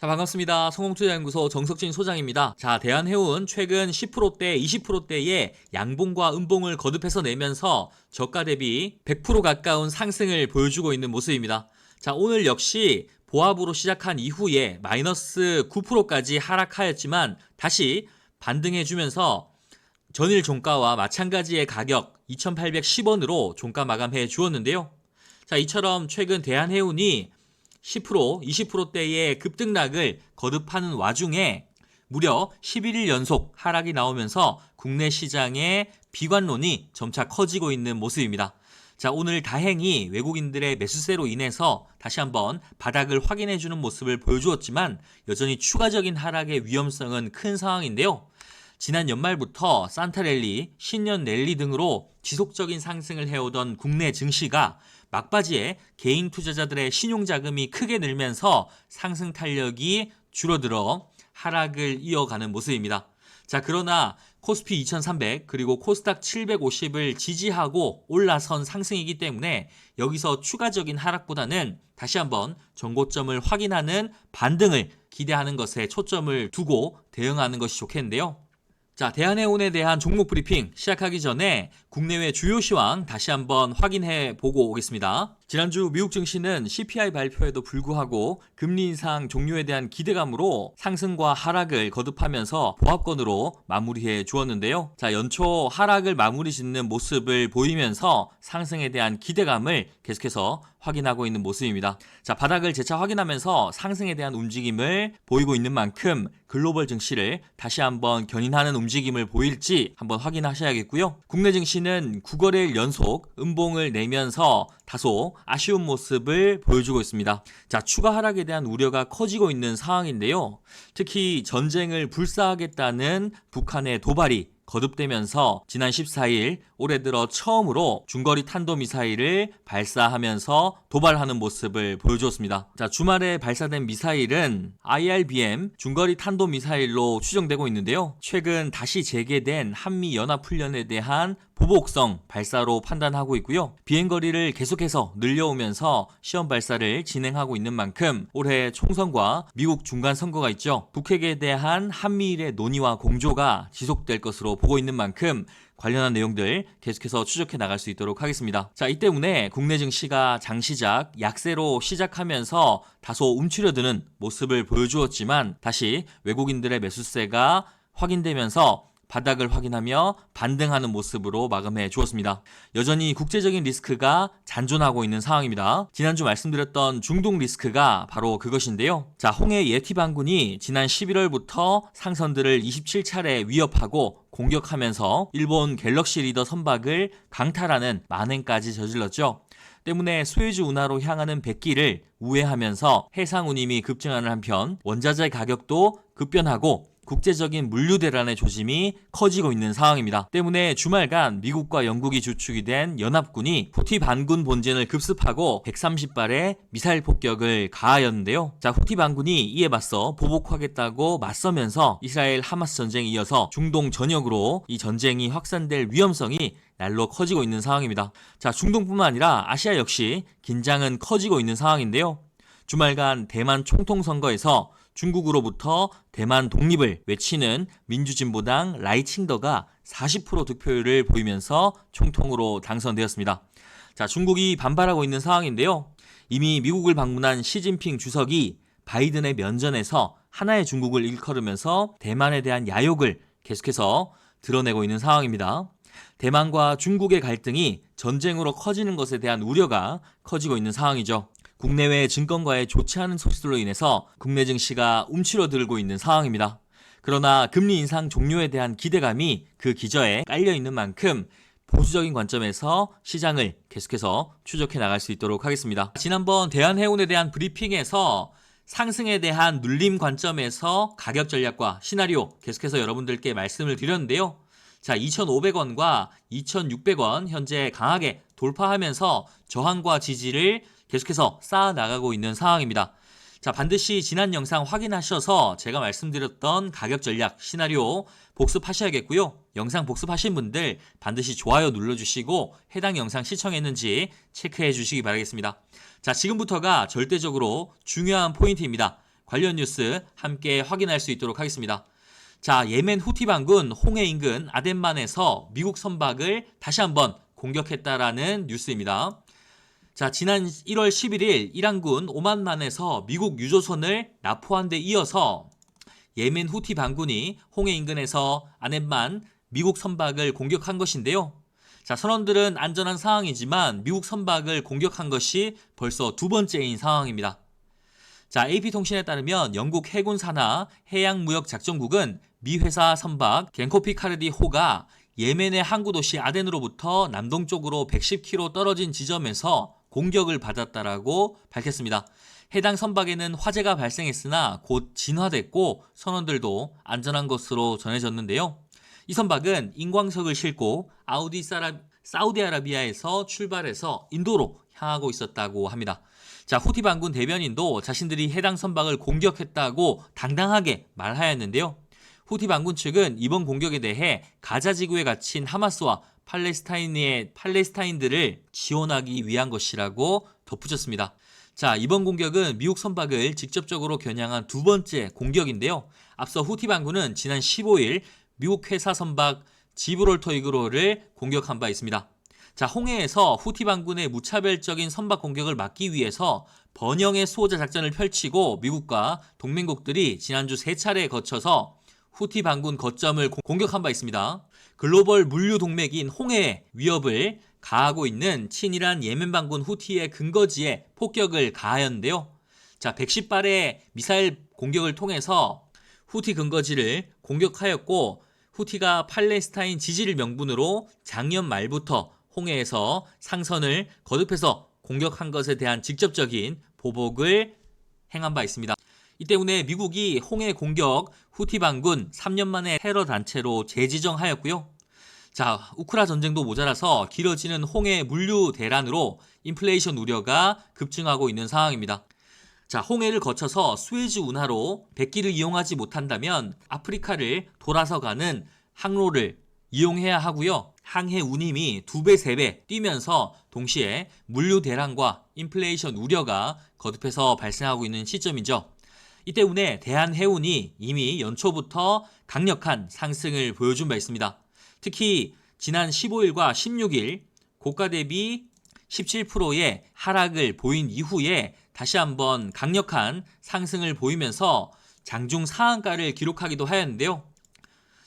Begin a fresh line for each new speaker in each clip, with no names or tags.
자, 반갑습니다. 성공투자연구소 정석진 소장입니다. 자, 대한해운 최근 10%대, 20%대의 양봉과 음봉을 거듭해서 내면서 저가 대비 100% 가까운 상승을 보여주고 있는 모습입니다. 자, 오늘 역시 보합으로 시작한 이후에 마이너스 9%까지 하락하였지만 다시 반등해주면서 전일 종가와 마찬가지의 가격 2,810원으로 종가 마감해 주었는데요. 자, 이처럼 최근 대한해운이 10%, 20%대의 급등락을 거듭하는 와중에 무려 11일 연속 하락이 나오면서 국내 시장의 비관론이 점차 커지고 있는 모습입니다. 자, 오늘 다행히 외국인들의 매수세로 인해서 다시 한번 바닥을 확인해주는 모습을 보여주었지만 여전히 추가적인 하락의 위험성은 큰 상황인데요. 지난 연말부터 산타랠리, 신년 랠리 등으로 지속적인 상승을 해오던 국내 증시가 막바지에 개인 투자자들의 신용자금이 크게 늘면서 상승 탄력이 줄어들어 하락을 이어가는 모습입니다. 자, 그러나 코스피 2300 그리고 코스닥 750을 지지하고 올라선 상승이기 때문에 여기서 추가적인 하락보다는 다시 한번 전고점을 확인하는 반등을 기대하는 것에 초점을 두고 대응하는 것이 좋겠는데요. 자, 대한해운에 대한 종목 브리핑 시작하기 전에 국내외 주요 시황 다시 한번 확인해 보고 오겠습니다. 지난주 미국 증시는 CPI 발표에도 불구하고 금리 인상 종료에 대한 기대감으로 상승과 하락을 거듭하면서 보합권으로 마무리해 주었는데요. 자, 연초 하락을 마무리 짓는 모습을 보이면서 상승에 대한 기대감을 계속해서 확인하고 있는 모습입니다. 자, 바닥을 재차 확인하면서 상승에 대한 움직임을 보이고 있는 만큼 글로벌 증시를 다시 한번 견인하는 움직임을 보일지 한번 확인하셔야겠고요. 국내 증시는 9거래일 연속 음봉을 내면서 다소 아쉬운 모습을 보여주고 있습니다. 자, 추가 하락에 대한 우려가 커지고 있는 상황인데요. 특히 전쟁을 불사하겠다는 북한의 도발이 거듭되면서 지난 14일 올해 들어 처음으로 중거리 탄도미사일을 발사하면서 도발하는 모습을 보여주었습니다. 자, 주말에 발사된 미사일은 IRBM 중거리 탄도미사일로 추정되고 있는데요. 최근 다시 재개된 한미연합훈련에 대한 보복성 발사로 판단하고 있고요. 비행거리를 계속해서 늘려오면서 시험 발사를 진행하고 있는 만큼 올해 총선과 미국 중간선거가 있죠. 북핵에 대한 한미일의 논의와 공조가 지속될 것으로 보고 있는 만큼 관련한 내용들 계속해서 추적해 나갈 수 있도록 하겠습니다. 자, 이 때문에 국내 증시가 장시작 약세로 시작하면서 다소 움츠려드는 모습을 보여주었지만 다시 외국인들의 매수세가 확인되면서 바닥을 확인하며 반등하는 모습으로 마감해 주었습니다. 여전히 국제적인 리스크가 잔존하고 있는 상황입니다. 지난주 말씀드렸던 중동 리스크가 바로 그것인데요. 자, 홍해 예티 반군이 지난 11월부터 상선들을 27차례 위협하고 공격하면서 일본 갤럭시 리더 선박을 강탈하는 만행까지 저질렀죠. 때문에 스웨즈 운하로 향하는 백기를 우회하면서 해상 운임이 급증하는 한편 원자재 가격도 급변하고 국제적인 물류 대란의 조짐이 커지고 있는 상황입니다. 때문에 주말간 미국과 영국이 주축이 된 연합군이 후티 반군 본진을 급습하고 130발의 미사일 폭격을 가하였는데요. 자, 후티 반군이 이에 맞서 보복하겠다고 맞서면서 이스라엘 하마스 전쟁에 이어서 중동 전역으로 이 전쟁이 확산될 위험성이 날로 커지고 있는 상황입니다. 자, 중동뿐만 아니라 아시아 역시 긴장은 커지고 있는 상황인데요. 주말간 대만 총통선거에서 중국으로부터 대만 독립을 외치는 민주진보당 라이칭더가 40% 득표율을 보이면서 총통으로 당선되었습니다. 자, 중국이 반발하고 있는 상황인데요. 이미 미국을 방문한 시진핑 주석이 바이든의 면전에서 하나의 중국을 일컬으면서 대만에 대한 야욕을 계속해서 드러내고 있는 상황입니다. 대만과 중국의 갈등이 전쟁으로 커지는 것에 대한 우려가 커지고 있는 상황이죠. 국내외 증권가의 좋지 않은 소식들로 인해서 국내 증시가 움츠러들고 있는 상황입니다. 그러나 금리 인상 종료에 대한 기대감이 그 기저에 깔려 있는 만큼 보수적인 관점에서 시장을 계속해서 추적해 나갈 수 있도록 하겠습니다. 지난번 대한해운에 대한 브리핑에서 상승에 대한 눌림 관점에서 가격 전략과 시나리오 계속해서 여러분들께 말씀을 드렸는데요. 자, 2,500원과 2,600원 현재 강하게 돌파하면서 저항과 지지를 계속해서 쌓아 나가고 있는 상황입니다. 자, 반드시 지난 영상 확인하셔서 제가 말씀드렸던 가격 전략 시나리오 복습하셔야겠고요. 영상 복습하신 분들 반드시 좋아요 눌러주시고 해당 영상 시청했는지 체크해 주시기 바라겠습니다. 자, 지금부터가 절대적으로 중요한 포인트입니다. 관련 뉴스 함께 확인할 수 있도록 하겠습니다. 자, 예멘 후티 반군 홍해 인근 아덴만에서 미국 선박을 다시 한번 공격했다라는 뉴스입니다. 자, 지난 1월 11일 이란군 오만만에서 미국 유조선을 납포한 데 이어서 예멘 후티 반군이 홍해 인근에서 아덴만 미국 선박을 공격한 것인데요. 자, 선원들은 안전한 상황이지만 미국 선박을 공격한 것이 벌써 두 번째인 상황입니다. 자, AP통신에 따르면 영국 해군 산하 해양무역작전국은 미 회사 선박 겐코피 카르디 호가 예멘의 항구 도시 아덴으로부터 남동쪽으로 110km 떨어진 지점에서 공격을 받았다라고 밝혔습니다. 해당 선박에는 화재가 발생했으나 곧 진화됐고 선원들도 안전한 것으로 전해졌는데요. 이 선박은 인광석을 싣고 사우디아라비아에서 출발해서 인도로 향하고 있었다고 합니다. 자, 후티 반군 대변인도 자신들이 해당 선박을 공격했다고 당당하게 말하였는데요. 후티 반군 측은 이번 공격에 대해 가자 지구에 갇힌 하마스와 팔레스타인들을 지원하기 위한 것이라고 덧붙였습니다. 자, 이번 공격은 미국 선박을 직접적으로 겨냥한 두 번째 공격인데요. 앞서 후티 반군은 지난 15일 미국 회사 선박 지브롤터 이그로를 공격한 바 있습니다. 자, 홍해에서 후티 반군의 무차별적인 선박 공격을 막기 위해서 번영의 수호자 작전을 펼치고 미국과 동맹국들이 지난주 3차례에 거쳐서 후티 반군 거점을 공격한 바 있습니다. 글로벌 물류 동맥인 홍해에 위협을 가하고 있는 친이란 예멘 반군 후티의 근거지에 폭격을 가하였는데요. 자, 110발의 미사일 공격을 통해서 후티 근거지를 공격하였고 후티가 팔레스타인 지지를 명분으로 작년 말부터 홍해에서 상선을 거듭해서 공격한 것에 대한 직접적인 보복을 행한 바 있습니다. 이 때문에 미국이 홍해 공격 후티 반군 3년 만에 테러 단체로 재지정하였고요. 자, 우크라 전쟁도 모자라서 길어지는 홍해 물류 대란으로 인플레이션 우려가 급증하고 있는 상황입니다. 자, 홍해를 거쳐서 수에즈 운하로 백기를 이용하지 못한다면 아프리카를 돌아서 가는 항로를 이용해야 하고요. 항해 운임이 2배, 3배 뛰면서 동시에 물류 대란과 인플레이션 우려가 거듭해서 발생하고 있는 시점이죠. 이 때문에 대한해운이 이미 연초부터 강력한 상승을 보여준 바 있습니다. 특히 지난 15일과 16일 고가 대비 17%의 하락을 보인 이후에 다시 한번 강력한 상승을 보이면서 장중 상한가를 기록하기도 하였는데요.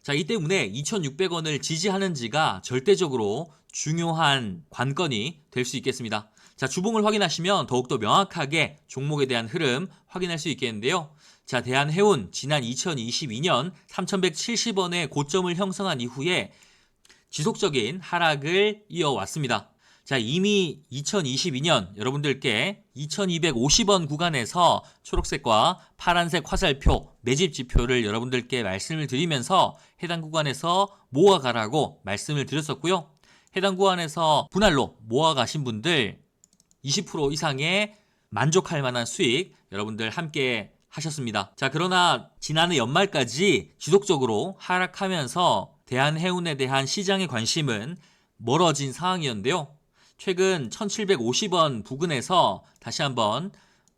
자, 이 때문에 2,600원을 지지하는지가 절대적으로 중요한 관건이 될 수 있겠습니다. 자, 주봉을 확인하시면 더욱더 명확하게 종목에 대한 흐름 확인할 수 있겠는데요. 자, 대한해운 지난 2022년 3,170원의 고점을 형성한 이후에 지속적인 하락을 이어왔습니다. 자, 이미 2022년 여러분들께 2,250원 구간에서 초록색과 파란색 화살표 매집 지표를 여러분들께 말씀을 드리면서 해당 구간에서 모아가라고 말씀을 드렸었고요. 해당 구간에서 분할로 모아가신 분들 20% 이상의 만족할 만한 수익 여러분들 함께 하셨습니다. 자, 그러나 지난해 연말까지 지속적으로 하락하면서 대한해운에 대한 시장의 관심은 멀어진 상황이었는데요. 최근 1,750원 부근에서 다시 한번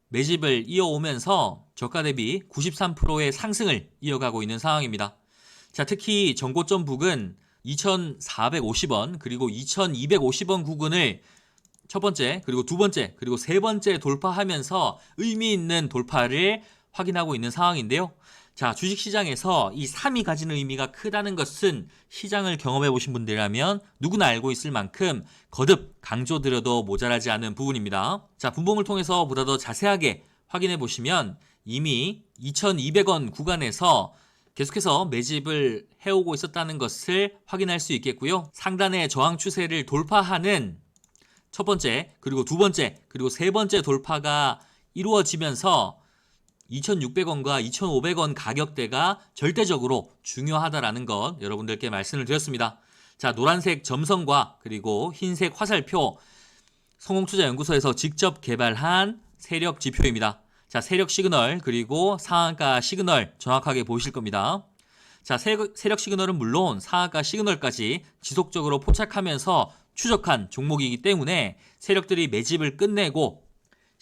매집을 이어오면서 저가 대비 93%의 상승을 이어가고 있는 상황입니다. 자, 특히 전고점 부근 2,450원 그리고 2,250원 구근을 첫 번째 그리고 두 번째 그리고 세 번째 돌파하면서 의미 있는 돌파를 확인하고 있는 상황인데요. 자, 주식시장에서 이 3이 가지는 의미가 크다는 것은 시장을 경험해 보신 분들이라면 누구나 알고 있을 만큼 거듭 강조드려도 모자라지 않은 부분입니다. 자, 분봉을 통해서 보다 더 자세하게 확인해 보시면 이미 2,200원 구간에서 계속해서 매집을 해오고 있었다는 것을 확인할 수 있겠고요. 상단의 저항 추세를 돌파하는 첫 번째, 그리고 두 번째, 그리고 세 번째 돌파가 이루어지면서 2,600원과 2,500원 가격대가 절대적으로 중요하다라는 것 여러분들께 말씀을 드렸습니다. 자, 노란색 점선과 그리고 흰색 화살표 성공투자연구소에서 직접 개발한 세력 지표입니다. 자, 세력 시그널 그리고 상한가 시그널 정확하게 보실 겁니다. 자, 세력 시그널은 물론 상한가 시그널까지 지속적으로 포착하면서 추적한 종목이기 때문에 세력들이 매집을 끝내고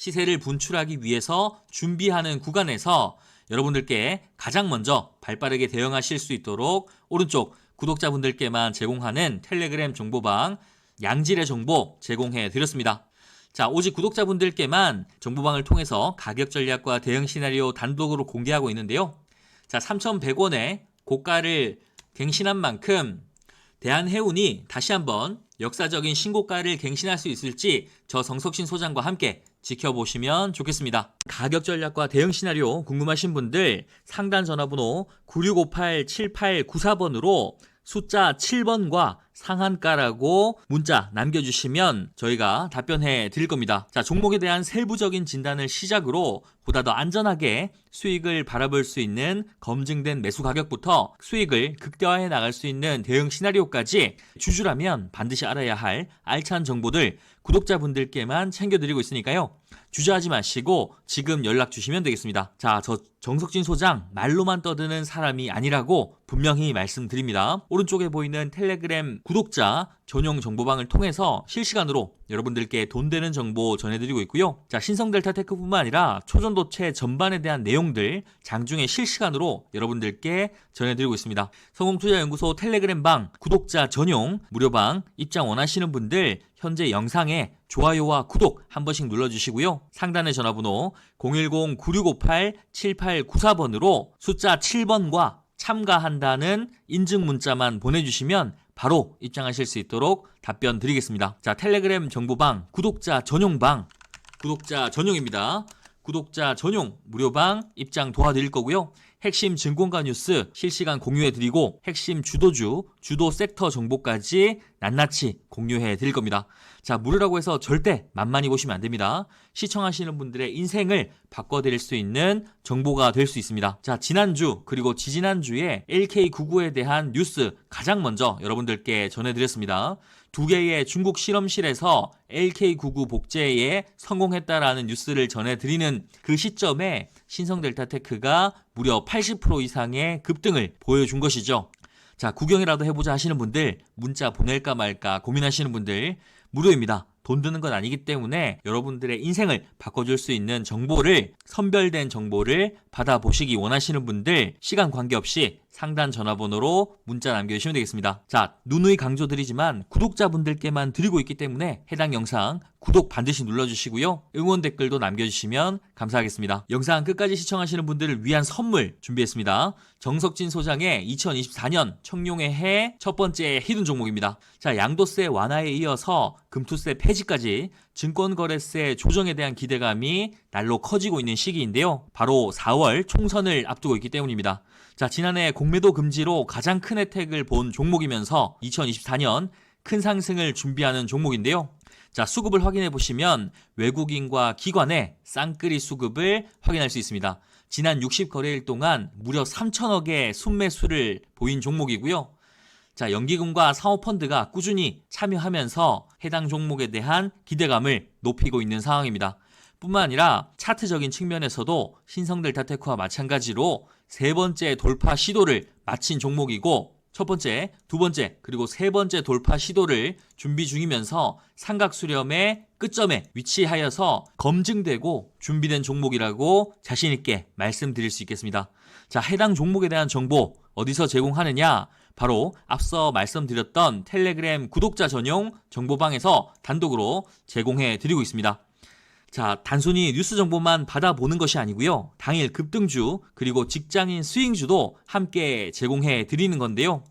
시세를 분출하기 위해서 준비하는 구간에서 여러분들께 가장 먼저 발빠르게 대응하실 수 있도록 오른쪽 구독자분들께만 제공하는 텔레그램 정보방 양질의 정보 제공해 드렸습니다. 자, 오직 구독자분들께만 정보방을 통해서 가격 전략과 대응 시나리오 단독으로 공개하고 있는데요. 자, 3,100원에 고가를 갱신한 만큼 대한해운이 다시 한번 역사적인 신고가를 갱신할 수 있을지 저 정석신 소장과 함께 지켜보시면 좋겠습니다. 가격 전략과 대응 시나리오 궁금하신 분들 상단 전화번호 9658-7894번으로 숫자 7번과 상한가라고 문자 남겨주시면 저희가 답변해 드릴 겁니다. 자, 종목에 대한 세부적인 진단을 시작으로 보다 더 안전하게 수익을 바라볼 수 있는 검증된 매수 가격부터 수익을 극대화해 나갈 수 있는 대응 시나리오까지 주주라면 반드시 알아야 할 알찬 정보들 구독자분들께만 챙겨드리고 있으니까요. 주저하지 마시고 지금 연락 주시면 되겠습니다. 자, 저 정석진 소장 말로만 떠드는 사람이 아니라고 분명히 말씀드립니다. 오른쪽에 보이는 텔레그램 구독자 전용 정보방을 통해서 실시간으로 여러분들께 돈 되는 정보 전해드리고 있고요. 자, 신성델타테크뿐만 아니라 초전도체 전반에 대한 내용들 장중에 실시간으로 여러분들께 전해드리고 있습니다. 성공투자연구소 텔레그램방 구독자 전용 무료방 입장 원하시는 분들 현재 영상에 좋아요와 구독 한 번씩 눌러주시고요. 상단의 전화번호 010-9658-7894번으로 숫자 7번과 참가한다는 인증 문자만 보내주시면 바로 입장하실 수 있도록 답변 드리겠습니다. 자, 텔레그램 정보방 구독자 전용방 구독자 전용입니다. 구독자 전용 무료방 입장 도와드릴 거고요. 핵심 증권가 뉴스 실시간 공유해드리고 핵심 주도주, 주도 섹터 정보까지 낱낱이 공유해드릴 겁니다. 자, 무료라고 해서 절대 만만히 보시면 안 됩니다. 시청하시는 분들의 인생을 바꿔드릴 수 있는 정보가 될 수 있습니다. 자, 지난주 그리고 지지난주에 LK99에 대한 뉴스 가장 먼저 여러분들께 전해드렸습니다. 2개의 중국 실험실에서 LK99 복제에 성공했다라는 뉴스를 전해드리는 그 시점에 신성델타테크가 무려 80% 이상의 급등을 보여준 것이죠. 자, 구경이라도 해보자 하시는 분들, 문자 보낼까 말까 고민하시는 분들 무료입니다. 돈 드는 건 아니기 때문에 여러분들의 인생을 바꿔줄 수 있는 정보를, 선별된 정보를 받아보시기 원하시는 분들 시간 관계없이 상단 전화번호로 문자 남겨주시면 되겠습니다. 자, 누누이 강조드리지만 구독자분들께만 드리고 있기 때문에 해당 영상 구독 반드시 눌러주시고요. 응원 댓글도 남겨주시면 감사하겠습니다. 영상 끝까지 시청하시는 분들을 위한 선물 준비했습니다. 정석진 소장의 2024년 청룡의 해 첫 번째 히든 종목입니다. 자, 양도세 완화에 이어서 금투세 폐지까지 증권거래세 조정에 대한 기대감이 날로 커지고 있는 시기인데요. 바로 4월 총선을 앞두고 있기 때문입니다. 자, 지난해 공매도 금지로 가장 큰 혜택을 본 종목이면서 2024년 큰 상승을 준비하는 종목인데요. 자, 수급을 확인해 보시면 외국인과 기관의 쌍끌이 수급을 확인할 수 있습니다. 지난 60거래일 동안 무려 3천억의 순매수를 보인 종목이고요. 자, 연기금과 사모펀드가 꾸준히 참여하면서 해당 종목에 대한 기대감을 높이고 있는 상황입니다. 뿐만 아니라 차트적인 측면에서도 신성델타테크와 마찬가지로 세 번째 돌파 시도를 마친 종목이고 첫 번째, 두 번째, 그리고 세 번째 돌파 시도를 준비 중이면서 삼각 수렴의 끝점에 위치하여서 검증되고 준비된 종목이라고 자신 있게 말씀드릴 수 있겠습니다. 자, 해당 종목에 대한 정보 어디서 제공하느냐? 바로 앞서 말씀드렸던 텔레그램 구독자 전용 정보방에서 단독으로 제공해 드리고 있습니다. 자, 단순히 뉴스 정보만 받아보는 것이 아니고요. 당일 급등주 그리고 직장인 스윙주도 함께 제공해 드리는 건데요.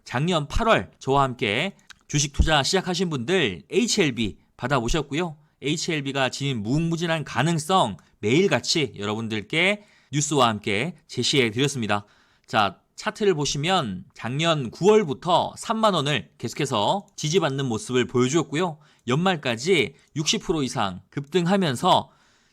작년 8월 저와 함께 주식 투자 시작하신 분들 HLB 받아보셨고요. HLB가 지닌 무궁무진한 가능성 매일같이 여러분들께 뉴스와 함께 제시해 드렸습니다. 자, 차트를 보시면 작년 9월부터 3만원을 계속해서 지지받는 모습을 보여주었고요. 연말까지 60% 이상 급등하면서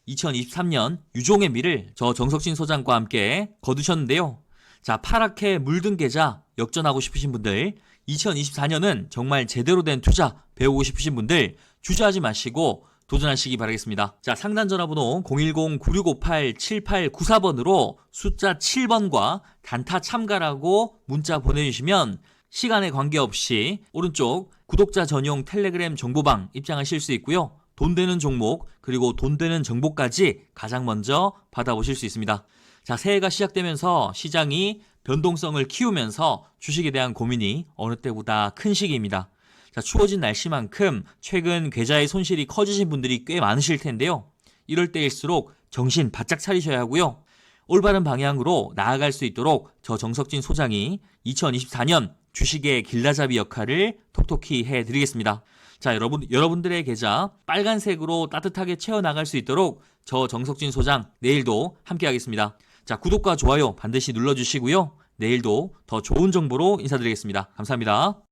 2023년 유종의 미를 저 정석진 소장과 함께 거두셨는데요. 자, 파랗게 물든 계좌 역전하고 싶으신 분들, 2024년은 정말 제대로 된 투자 배우고 싶으신 분들 주저하지 마시고 도전하시기 바라겠습니다. 자, 상단 전화번호 010-9658-7894번으로 숫자 7번과 단타 참가라고 문자 보내주시면 시간에 관계없이 오른쪽 구독자 전용 텔레그램 정보방 입장하실 수 있고요. 돈 되는 종목, 그리고 돈 되는 정보까지 가장 먼저 받아보실 수 있습니다. 자, 새해가 시작되면서 시장이 변동성을 키우면서 주식에 대한 고민이 어느 때보다 큰 시기입니다. 자, 추워진 날씨만큼 최근 계좌의 손실이 커지신 분들이 꽤 많으실 텐데요. 이럴 때일수록 정신 바짝 차리셔야 하고요. 올바른 방향으로 나아갈 수 있도록 저 정석진 소장이 2024년 주식의 길라잡이 역할을 톡톡히 해드리겠습니다. 자, 여러분들의 계좌 빨간색으로 따뜻하게 채워나갈 수 있도록 저 정석진 소장 내일도 함께 하겠습니다. 자, 구독과 좋아요 반드시 눌러주시고요. 내일도 더 좋은 정보로 인사드리겠습니다. 감사합니다.